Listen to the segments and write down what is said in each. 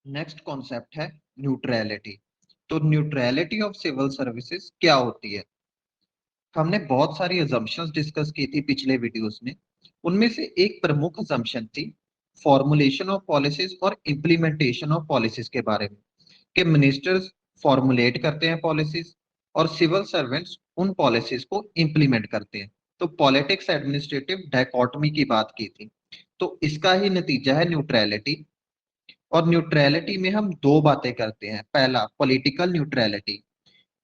Next concept है neutrality. तो neutrality of civil services क्या होती है? हमने बहुत सारी अजम्पशंस डिस्कस की थी पिछले वीडियोस में। उनमें से एक प्रमुख अजम्पशन थी फॉर्मुलेशन ऑफ पॉलिसीज और इम्प्लीमेंटेशन ऑफ पॉलिसीज के बारे में, कि मिनिस्टर्स फॉर्मुलेट करते हैं पॉलिसीज और सिविल सर्वेंट्स उन पॉलिसीज को इम्प्लीमेंट करते हैं। तो पॉलिटिक्स एडमिनिस्ट्रेटिव डायकोटमी की बात की थी। तो इसका ही नतीजा है न्यूट्रलिटी। और न्यूट्रलिटी में हम दो बातें करते हैं। पहला, पॉलिटिकल न्यूट्रलिटी,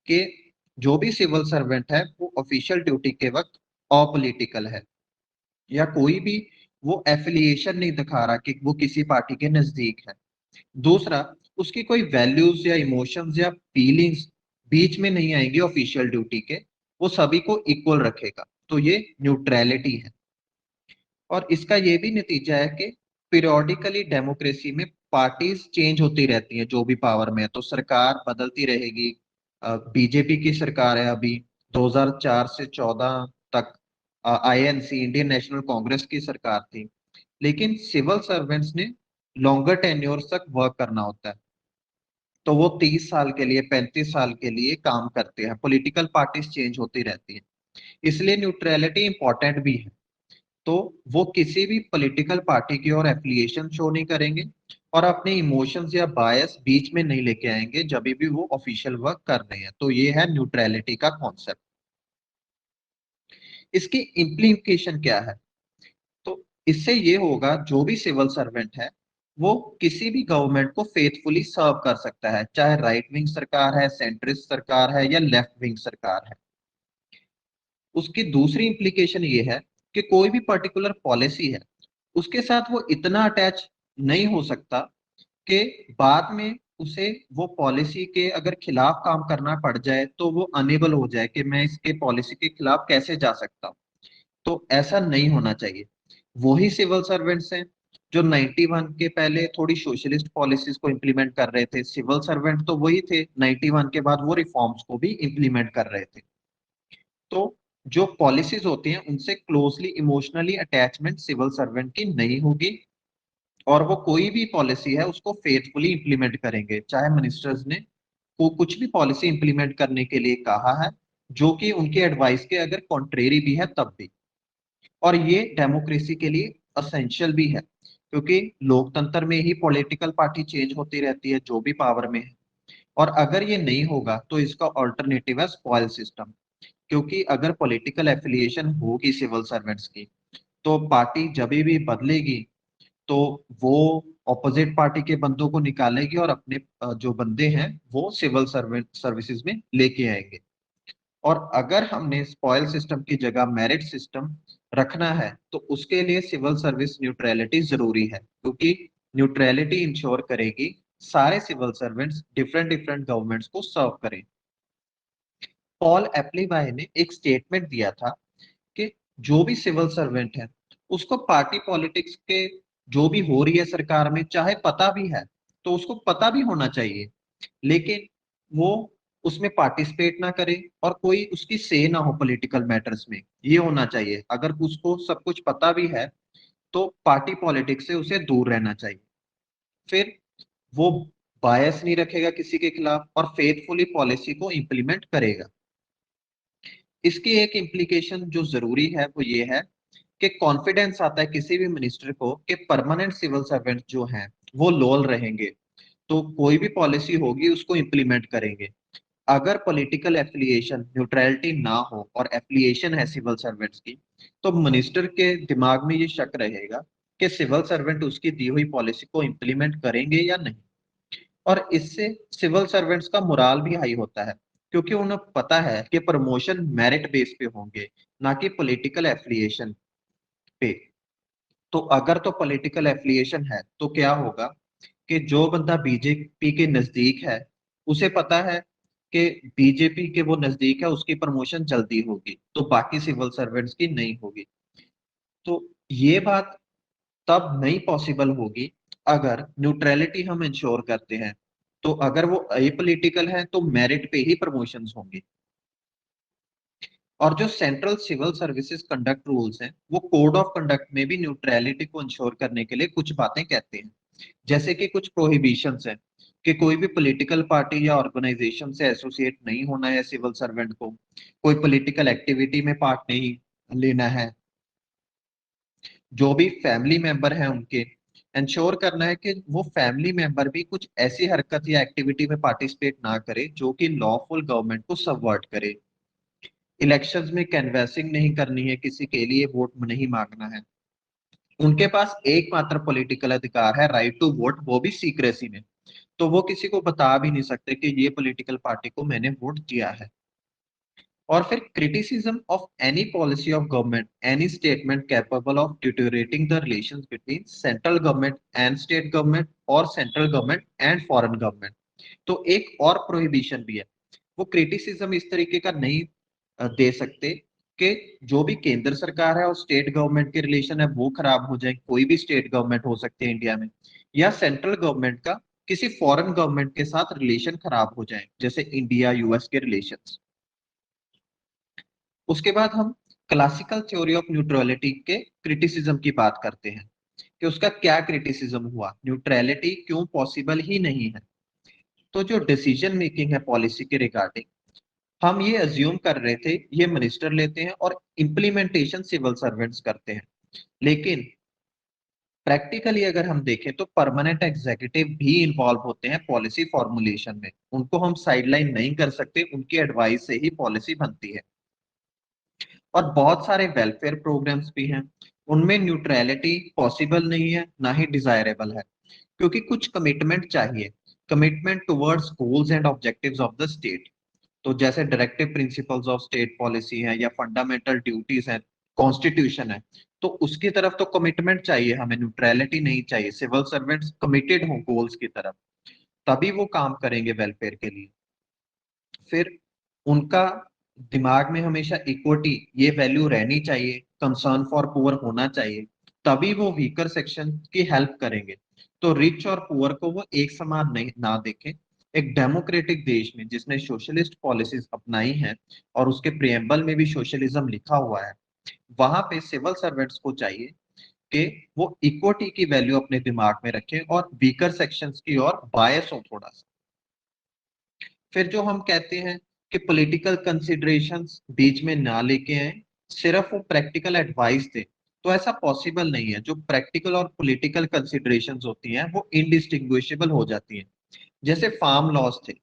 कि जो भी सिविल सर्वेंट है वो ऑफिशियल ड्यूटी के वक्त अपॉलिटिकल है, या कोई भी वो एफिलिएशन नहीं दिखा रहा कि वो किसी पार्टी के नजदीक है। दूसरा, उसकी कोई वैल्यूज या इमोशंस या फीलिंग्स बीच में नहीं आएंगी ऑफिशियल ड्यूटी के, वो सभी को इक्वल रखेगा। तो ये न्यूट्रलिटी है। और इसका ये भी नतीजा है कि पीरियोडिकली डेमोक्रेसी में पार्टीज चेंज होती रहती हैं, जो भी पावर में है तो सरकार बदलती रहेगी। बीजेपी की सरकार है अभी, 2004 से 14 तक आईएनसी इंडियन नेशनल कांग्रेस की सरकार थी। लेकिन सिविल सर्वेंट्स ने लॉन्गर टेन्योर तक वर्क करना होता है, तो वो 30 साल के लिए 35 साल के लिए काम करते हैं। पॉलिटिकल पार्टीज चेंज होती रहती हैं, इसलिए न्यूट्रलिटी इंपॉर्टेंट भी है। तो वो किसी भी पॉलिटिकल पार्टी की ओर एफिलिएशन शो नहीं करेंगे और अपने इमोशंस या बायस बीच में नहीं लेके आएंगे जब भी वो ऑफिशियल वर्क कर रहे हैं। तो ये है न्यूट्रलिटी का कॉन्सेप्ट। इसकी इम्प्लीकेशन क्या है? तो इससे ये होगा, जो भी सिविल सर्वेंट है वो किसी भी गवर्नमेंट को फेथफुली सर्व कर सकता है, चाहे राइट विंग सरकार है, सेंट्रिस्ट सरकार है या लेफ्ट विंग सरकार है। उसकी दूसरी इम्प्लीकेशन ये है कि कोई भी पर्टिकुलर पॉलिसी है उसके साथ वो इतना अटैच नहीं हो सकता कि बाद में उसे वो पॉलिसी के अगर खिलाफ काम करना पड़ जाए तो वो अनेबल हो जाए कि मैं इसके पॉलिसी के खिलाफ कैसे जा सकता हूँ। तो ऐसा नहीं होना चाहिए। वही सिविल सर्वेंट्स हैं जो 91 के पहले थोड़ी सोशलिस्ट पॉलिसीज को इम्प्लीमेंट कर रहे थे। सिविल सर्वेंट तो वही थे 91 के बाद वो रिफॉर्म्स को भी इम्प्लीमेंट कर रहे थे। तो जो पॉलिसीज होती हैं उनसे closely emotionally attachment civil servant की नहीं होगी, और वो कोई भी पॉलिसी है उसको फेथफुली इंप्लीमेंट करेंगे, चाहे मिनिस्टर्स ने को कुछ भी पॉलिसी इंप्लीमेंट करने के लिए कहा है जो कि उनके एडवाइस के अगर कॉन्ट्रेरी भी है तब भी। और ये डेमोक्रेसी के लिए असेंशियल भी है, क्योंकि लोकतंत्र में ही पॉलिटिकल पार्टी चेंज होती रहती है जो भी पावर में है। और अगर ये नहीं होगा तो इसका ऑल्टरनेटिव है स्पॉइल सिस्टम। क्योंकि अगर पॉलिटिकल एफिलिएशन होगी सिविल सर्वेंट्स की तो पार्टी जब भी बदलेगी तो वो ऑपोजिट पार्टी के बंदों को निकालेगी और अपने जो बंदे हैं वो सिविल सर्वेंट सर्विसेज में लेके आएंगे। और अगर हमने स्पॉइल सिस्टम की जगह मेरिट सिस्टम रखना है तो उसके लिए सिविल सर्विस न्यूट्रलिटी जरूरी है, क्योंकि न्यूट्रलिटी इंश्योर करेगी सारे civil servants different different governments को सर्व करें। पॉल एप्लीबाई ने एक स्टेटमेंट दिया था कि जो भी सिविल सर्वेंट है उसको पार्टी पॉलिटिक्स के जो भी हो रही है सरकार में चाहे पता भी है तो उसको पता भी होना चाहिए, लेकिन वो उसमें पार्टिसिपेट ना करे और कोई उसकी से ना हो पॉलिटिकल मैटर्स में। ये होना चाहिए। अगर उसको सब कुछ पता भी है तो पार्टी पॉलिटिक्स से उसे दूर रहना चाहिए। फिर वो बायस नहीं रखेगा किसी के खिलाफ और फेथफुली पॉलिसी को इंप्लीमेंट करेगा। इसकी एक इम्प्लीकेशन जो जरूरी है वो ये है कि कॉन्फिडेंस आता है किसी भी मिनिस्टर को कि परमानेंट सिविल सर्वेंट जो हैं वो लोयल रहेंगे, तो कोई भी पॉलिसी होगी उसको इम्प्लीमेंट करेंगे। अगर पॉलिटिकल एफिलिएशन न्यूट्रलिटी ना हो और एफिलिएशन है सिविल सर्वेंट्स की, तो मिनिस्टर के दिमाग में ये शक रहेगा कि सिविल सर्वेंट उसकी दी हुई पॉलिसी को इम्प्लीमेंट करेंगे या नहीं। और इससे सिविल सर्वेंट्स का मोराल भी हाई होता है, क्योंकि उन्हें पता है कि प्रमोशन मेरिट बेस पे होंगे, ना कि पॉलिटिकल एफिलिएशन पे। तो अगर तो पॉलिटिकल एफिलिएशन है तो क्या होगा कि जो बंदा बीजेपी के नजदीक है उसे पता है कि बीजेपी के वो नजदीक है उसकी प्रमोशन जल्दी होगी, तो बाकी सिविल सर्वेंट्स की नहीं होगी। तो ये बात तब नहीं पॉसिबल होगी अगर न्यूट्रलिटी हम इंश्योर करते हैं। तो अगर वो अपॉलिटिकल है तो मेरिट पे ही प्रमोशंस होंगी। और जो central civil services conduct rules हैं वो कोड ऑफ कंडक्ट में भी न्यूट्रलिटी को इंश्योर करने के लिए कुछ बातें कहते हैं। जैसे कि कुछ प्रोहिबिशंस हैं कि कोई भी पॉलिटिकल पार्टी या ऑर्गेनाइजेशन से एसोसिएट नहीं होना है सिविल सर्वेंट को, कोई पॉलिटिकल एक्टिविटी में पार्ट नहीं लेना है, जो भी फैमिली मेंबर है उनके इंश्योर करना है कि वो फैमिली मेंबर भी कुछ ऐसी हरकत या एक्टिविटी में पार्टिसिपेट ना करे जो कि लॉफुल गवर्नमेंट को सबवर्ट करे। इलेक्शंस में कैनवैसिंग नहीं करनी है, किसी के लिए वोट नहीं मांगना है। उनके पास एकमात्र पॉलिटिकल अधिकार है राइट टू वोट, वो भी सीक्रेसी में। तो वो किसी को बता भी नहीं सकते कि ये पॉलिटिकल पार्टी को मैंने वोट दिया है। और फिर criticism of any policy of government, any statement capable of deteriorating the relations between central government and state government और central government and foreign government. तो एक और प्रोहिबिशन भी है, वो क्रिटिसिज्म इस तरीके का नहीं दे सकते कि जो भी केंद्र सरकार है और स्टेट गवर्नमेंट के रिलेशन है वो खराब हो जाए। कोई भी स्टेट गवर्नमेंट हो सकती है इंडिया में, या सेंट्रल गवर्नमेंट का किसी फॉरेन गवर्नमेंट के साथ रिलेशन खराब हो जाए, जैसे इंडिया यूएस के रिलेशंस। उसके बाद हम क्लासिकल थ्योरी ऑफ न्यूट्रलिटी के क्रिटिसिज्म की बात करते हैं कि उसका क्या क्रिटिसिज्म हुआ, न्यूट्रलिटी क्यों पॉसिबल ही नहीं है। तो जो डिसीजन मेकिंग है पॉलिसी के रिगार्डिंग, हम ये अज्यूम कर रहे थे ये मिनिस्टर लेते हैं और इम्प्लीमेंटेशन सिविल सर्वेंट्स करते हैं। लेकिन प्रैक्टिकली अगर हम देखें तो परमानेंट एग्जीक्यूटिव भी इन्वॉल्व होते हैं पॉलिसी फॉर्मुलेशन में। उनको हम साइडलाइन नहीं कर सकते, उनकी एडवाइस से ही पॉलिसी बनती है। और बहुत सारे वेलफेयर प्रोग्राम्स भी हैं, उनमें न्यूट्रलिटी पॉसिबल नहीं है, ना ही डिजायरेबल है, क्योंकि कुछ कमिटमेंट चाहिए, commitment towards goals and objectives of the state. तो जैसे directive principles of state policy है या फंडामेंटल ड्यूटीज है, कॉन्स्टिट्यूशन है, तो उसकी तरफ तो कमिटमेंट चाहिए, हमें न्यूट्रलिटी नहीं चाहिए। सिविल सर्वेंट्स कमिटेड हों गोल्स की तरफ, तभी वो काम करेंगे वेलफेयर के लिए। फिर उनका दिमाग में हमेशा इक्विटी ये वैल्यू रहनी चाहिए, कंसर्न फॉर पुअर होना चाहिए, तभी वो वीकर सेक्शन की हेल्प करेंगे। तो रिच और पुअर को वो एक समान नहीं ना देखें। एक डेमोक्रेटिक देश में जिसने सोशलिस्ट पॉलिसीज अपनाई हैं और उसके प्रियम्बल में भी सोशलिज्म लिखा हुआ है, वहां पे सिविल सर्वेंट्स को चाहिए कि वो इक्विटी की वैल्यू अपने दिमाग में रखें और वीकर सेक्शंस की ओर बायस हो थोड़ा सा। फिर जो हम कहते हैं कि पॉलिटिकल कंसिडरेशंस बीच में ना लेके आए, सिर्फ वो प्रैक्टिकल एडवाइस दे, तो ऐसा पॉसिबल नहीं है। जो प्रैक्टिकल और पॉलिटिकल कंसिडरेशंस होती हैं वो इनडिस्टिंग्विशेबल हो जाती हैं। जैसे फार्म लॉज थे,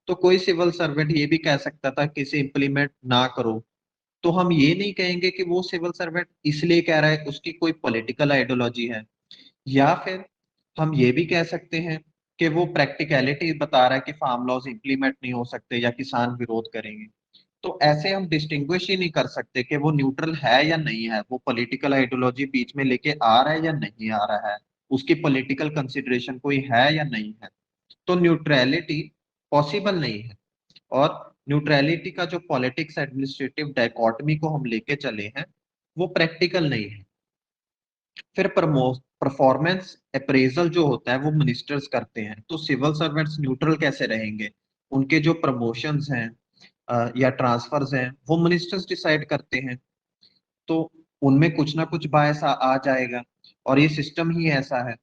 तो कोई सिविल सर्वेंट ये भी कह सकता था कि इसे इम्प्लीमेंट ना करो, तो हम ये नहीं कहेंगे कि वो सिविल सर्वेंट इसलिए कह रहा है उसकी कोई पॉलिटिकल आइडियोलॉजी है। या फिर हम ये भी कह सकते हैं कि वो प्रैक्टिकलिटी बता रहा है कि फार्म लॉज इंप्लीमेंट नहीं हो सकते या किसान विरोध करेंगे। तो ऐसे हम डिस्टिंग्विश ही नहीं कर सकते कि वो न्यूट्रल है या नहीं है, वो पॉलिटिकल आइडियोलॉजी बीच में लेके आ रहा है या नहीं आ रहा है, उसकी पॉलिटिकल कंसिडरेशन कोई है या नहीं है। तो न्यूट्रलिटी पॉसिबल नहीं है। और न्यूट्रलिटी का जो पॉलिटिक्स एडमिनिस्ट्रेटिव डायकॉटमी को हम लेके चले हैं, वो प्रैक्टिकल नहीं है। फिर परफॉर्मेंस अप्रेजल जो होता है वो मिनिस्टर्स करते हैं, तो सिविल सर्वेंट्स न्यूट्रल कैसे रहेंगे। उनके जो प्रमोशंस हैं या ट्रांसफर्स हैं वो मिनिस्टर्स डिसाइड करते हैं, तो उनमें कुछ ना कुछ बायस आ जाएगा, और ये सिस्टम ही ऐसा है।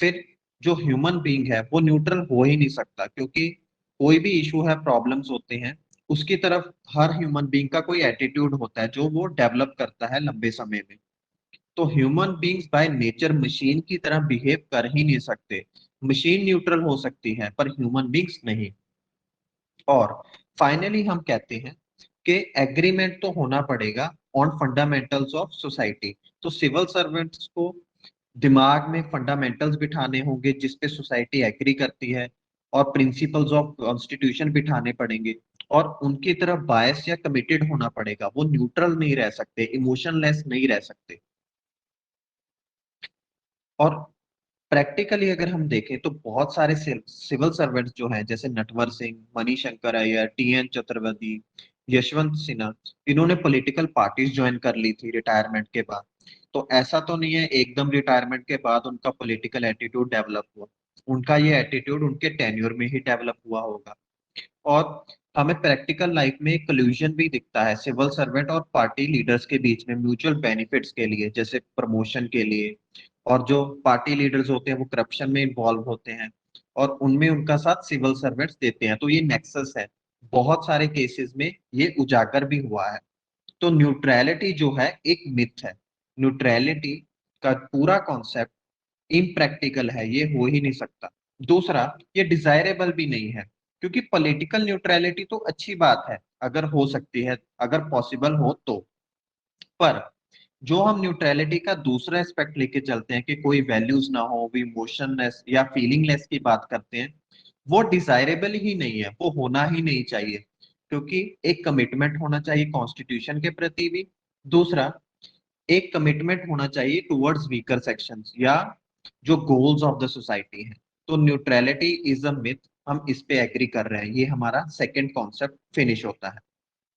फिर जो ह्यूमन बीइंग है वो न्यूट्रल हो ही नहीं सकता, क्योंकि कोई भी इशू है, प्रॉब्लम्स होते हैं, उसकी तरफ हर ह्यूमन बीइंग का कोई एटीट्यूड होता है जो वो डेवलप करता है लंबे समय में। तो human beings by nature machine की तरह बिहेव कर ही नहीं सकते। मशीन न्यूट्रल हो सकती है पर ह्यूमन बींग्स नहीं। और फाइनली हम कहते हैं कि एग्रीमेंट तो होना पड़ेगा ऑन फंडामेंटल्स ऑफ सोसाइटी। तो सिविल सर्वेंट्स को दिमाग में फंडामेंटल्स बिठाने होंगे जिस पे सोसाइटी एग्री करती है, और प्रिंसिपल्स ऑफ कॉन्स्टिट्यूशन बिठाने पड़ेंगे, और उनकी तरफ बायस या कमिटेड होना पड़ेगा। वो न्यूट्रल नहीं रह सकते, इमोशनलेस नहीं रह सकते। और प्रैक्टिकली अगर हम देखें तो बहुत सारे सिविल सर्वेंट्स जो हैं, जैसे नटवर सिंह, मणिशंकर अय्यर, टीएन चतुर्वेदी, यशवंत सिन्हा, इन्होंने पॉलिटिकल पार्टीज ज्वाइन कर ली थी रिटायरमेंट के बाद। तो ऐसा तो नहीं है एकदम रिटायरमेंट के बाद उनका पॉलिटिकल एटीट्यूड डेवलप हुआ, उनका ये एटीट्यूड उनके टेन्योर में ही डेवलप हुआ होगा। और हमें प्रैक्टिकल लाइफ में एक कल्यूजन भी दिखता है सिविल सर्वेंट और पार्टी लीडर्स के बीच में म्यूचुअल बेनिफिट्स के लिए, जैसे प्रमोशन के लिए और जो पार्टी लीडर्स होते हैं वो करप्शन में इन्वॉल्व होते हैं और उनमें उनका साथ सिविल सर्वेंट्स देते हैं। तो ये नेक्सस है, बहुत सारे केसेस में ये उजागर भी हुआ है। तो न्यूट्रैलिटी जो है एक मिथ है, न्यूट्रैलिटी का पूरा कॉन्सेप्ट इम्प्रैक्टिकल है, ये हो ही नहीं सकता। दूसरा, ये डिजायरेबल भी नहीं है, क्योंकि पॉलिटिकल न्यूट्रैलिटी तो अच्छी बात है अगर हो सकती है, अगर पॉसिबल हो तो। पर जो हम न्यूट्रलिटी का दूसरा एस्पेक्ट लेके चलते हैं कि कोई वैल्यूज ना हो, भी इमोशनलेस या फीलिंगलेस की बात करते हैं, वो डिजायरेबल ही नहीं है, वो होना ही नहीं चाहिए। क्योंकि एक कमिटमेंट होना चाहिए कॉन्स्टिट्यूशन के प्रति भी। दूसरा, एक कमिटमेंट होना चाहिए टुवर्ड्स वीकर सेक्शंस या जो गोल्स ऑफ द सोसाइटी है। तो न्यूट्रलिटी इज अ मिथ, हम इस पे एग्री कर रहे हैं। ये हमारा सेकंड कॉन्सेप्ट फिनिश होता है।